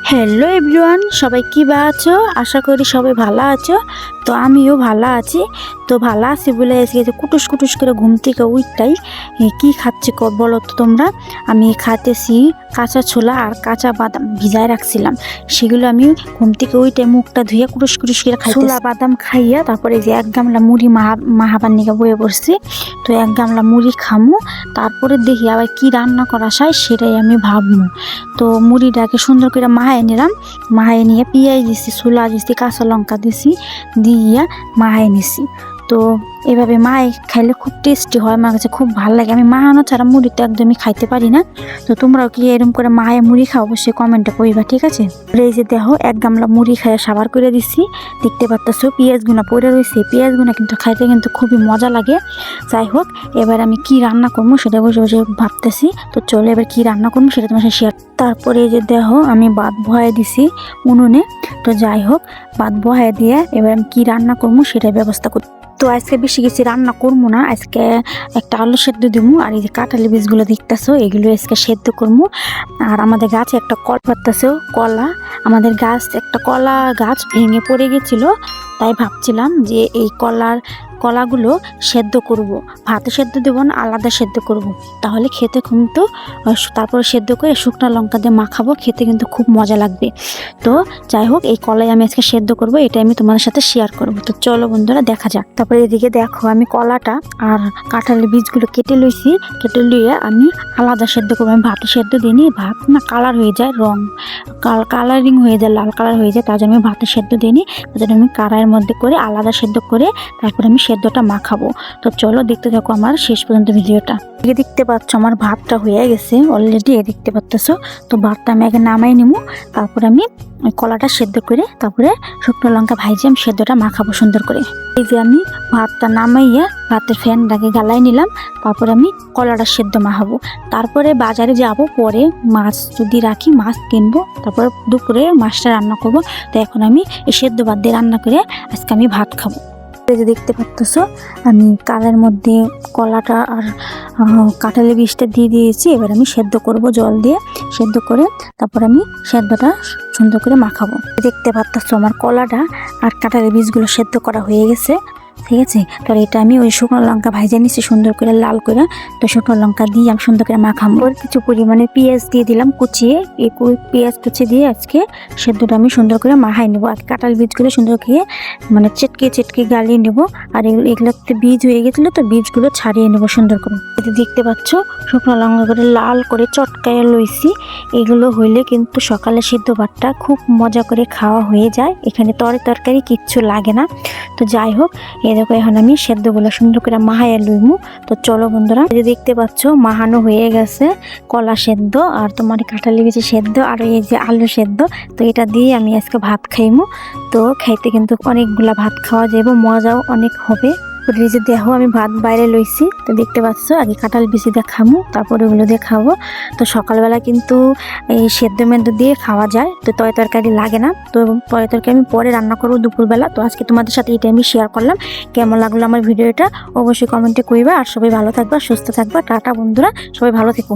Hello everyone, সবাই কীবা আছো? আশা করি সবাই ভালো আছো। তো আমিও ভালো আছি। তো ভালো আছি বলে আজকে যে কুটুস কুটুস করে ঘুম থেকে উঠটাই কী খাচ্ছি বলো তো তোমরা। আমি খাইতেছি কাঁচা ছোলা আর কাঁচা বাদাম ভিজায় রাখছিলাম, সেগুলো আমি ঘুম থেকে উঠে মুখটা ধুয়ে কুটুস কুটুস করে খাই। ছোলা বাদাম খাইয়া তারপরে যে এক গামলা মুড়ি মাহাবার নিকে বয়ে পড়ছি। তো এক গামলা মুড়ি খামু, তারপরে দেখি আবার কি রান্না করা যায় সেটাই আমি ভাববো। তো মুড়িটাকে সুন্দর করে মাহায় নিলাম, মাহায় নিয়ে পেঁয়াজ দিছি, ছোলা দিছি, কাঁচা লঙ্কা দিছি, দিয়ে মাহায় নিছি। তো এভাবে মায়ে খাইলে খুব টেস্টি হয়, আমার কাছে খুব ভালো লাগে। আমি মাহানো ছাড়া মুড়ি তো একদমই খাইতে পারি না। তো তোমরাও কি এরকম করে মায়ে মুড়ি খাও? অবশ্যই কমেন্টে কইবা, ঠিক আছে? এই যে দেখো এক গামলা মুড়ি খাইয়ে সাবার করে দিছি। দেখতে পাচ্ছ পেঁয়াজগুনা পড়ে রয়েছে, পেঁয়াজগুনা কিন্তু খাইতে কিন্তু খুবই মজা লাগে। যাই হোক, এবার আমি কি রান্না করবো সেটা বসে বসে ভাবতেছি। তো চলো এবার কি রান্না করবো সেটা তোমার সাথে শেয়ার। তারপরে এই যে দেখো আমি ভাত বহায় দিছি উনুনে। তো যাই হোক, ভাত বহায় দিয়ে এবার আমি কি রান্না করবো সেটার ব্যবস্থা করি। তো আজকে বেশি কিছু রান্না করবো না, আজকে একটা আলু সেদ্ধ দেবো, আর এই যে কাঁঠালি বীজগুলো দেখতেছো এগুলো আজকে সেদ্ধ করবো। আর আমাদের গাছে একটা কলা পারতেছে, কলা, আমাদের গাছ একটা কলা গাছ ভেঙে পড়ে গেছিল। তাই ভাবছিলাম যে এই কলাগুলো সেদ্ধ করব, ভাতে সেদ্ধ দেবো না, আলাদা সেদ্ধ করব, তাহলে খেতে কিন্তু তারপরে সেদ্ধ করে শুকনো লঙ্কা দিয়ে মাখাবো, খেতে কিন্তু খুব মজা লাগবে। তো যাই হোক, এই কলাই আমি আজকে সেদ্ধ করব, এটা আমি তোমাদের সাথে শেয়ার করব। তো চলো বন্ধুরা দেখা যাক। তারপরে এদিকে দেখো আমি কলাটা আর কাঁঠালের বীজগুলো কেটে লইছি, কেটে লইয়ে আমি আলাদা সেদ্ধ করবো। আমি ভাতে সেদ্ধ দিইনি, ভাত না কালার হয়ে যায়, রং কালারিং হয়ে যায়, লাল কালার হয়ে যায়, তার জন্য আমি ভাতে সেদ্ধ দিইনি। তার জন্য আমি কড়াইয়ের মধ্যে করে আলাদা সেদ্ধ করে তারপরে আমি সেদ্ধটা মাখাবো। তো চলো দেখতে থাকো আমার শেষ পর্যন্ত ভিডিওটা। দেখতে পাচ্ছ আমার ভাতটা হয়ে গেছে অলরেডি, দেখতে পাচ্ছ। তো ভাতটা আমি আগে নামাই নিব, তারপরে আমি কলাটা সেদ্ধ করে তারপরে শুকনো লঙ্কা ভাইজে আমি সেদ্ধটা মাখাবো সুন্দর করে। এই যে আমি ভাতটা নামাইয়া ভাতের ফ্যানটাকে গালাই নিলাম, তারপরে আমি কলাটা সেদ্ধ মাখাবো। তারপরে বাজারে যাব, পরে মাছ যদি রাখি মাছ কিনবো, তারপরে দুপুরে মাছটা রান্না করব। তো এখন আমি এই সেদ্ধ ভাত দিয়ে রান্না করে আজকে আমি ভাত খাবো। যে দেখতে পাচ্ছ আমি কালের মধ্যে কলাটা আর কাঁঠালের বীজটা দিয়ে দিয়েছি। এবার আমি সেদ্ধ করব, জল দিয়ে সেদ্ধ করে তারপর আমি সেদ্ধটা সুন্দর করে মাখাবো। দেখতে পাচ্ছ আমার কলাটা আর কাঁঠালের বীজগুলো সেদ্ধ করা হয়ে গেছে, ঠিক আছে। তো এটা আমি ওই শুকনো লঙ্কা ভাইজে নিচ্ছি সুন্দর করে লাল করে। তো শুকনো লঙ্কা দিয়ে আমি সুন্দর করে মাখাবো। আর কিছু পরিমাণে পেঁয়াজ দিয়ে দিলাম কুচিয়ে, এই পেঁয়াজ কুচি দিয়ে আজকে সেদ্ধটা আমি সুন্দর করে মাখাই নেবো। আর কাঁঠাল বীজগুলো সুন্দর করে মানে চেটকে গালিয়ে নেবো। আর এগুলোতে বীজ হয়ে গেছিলো, তো বীজগুলো ছাড়িয়ে নেবো সুন্দর করে। এটা দেখতে পাচ্ছ শুকনো লঙ্কা করে লাল করে চটকায় লইছি। এগুলো হইলে কিন্তু সকালে সিদ্ধ ভাতটা খুব মজা করে খাওয়া হয়ে যায়, এখানে তরকারি কিচ্ছু লাগে না। তো যাই হোক, এই দেখো এখন আমি সেদ্ধগুলো সুন্দর করে মাহাইয়া লইমু। তো চলো বন্ধুরা, এই যে দেখতে পাচ্ছ মাহানো হয়ে গেছে কলা সেদ্ধ আর তোমার কাঁঠালি বীজ সেদ্ধ আর এই যে আলু সেদ্ধ। তো এটা দিয়ে আমি আজকে ভাত খাইমু। তো খাইতে কিন্তু অনেকগুলা ভাত খাওয়া যাবে, মজাও অনেক হবে। এই যে দেখো আমি ভাত বাইরে লইছি। তো দেখতে পাচ্ছ আগে কাঁঠাল বিচি দিয়ে খামু, তারপরে ওগুলো দিয়ে খাবো। তো সকালবেলা কিন্তু এই সেদ্ধ মেদ্ধ দিয়ে খাওয়া যায়, তো তরকারি লাগে না। তো তরকারি আমি পরে রান্না করবো দুপুরবেলা। তো আজকে তোমাদের সাথে এটা আমি শেয়ার করলাম। কেমন লাগলো আমার ভিডিওটা অবশ্যই কমেন্টে কইবা। আর সবাই ভালো থাকবা, সুস্থ থাকবা। টাটা বন্ধুরা, সবাই ভালো থেকো।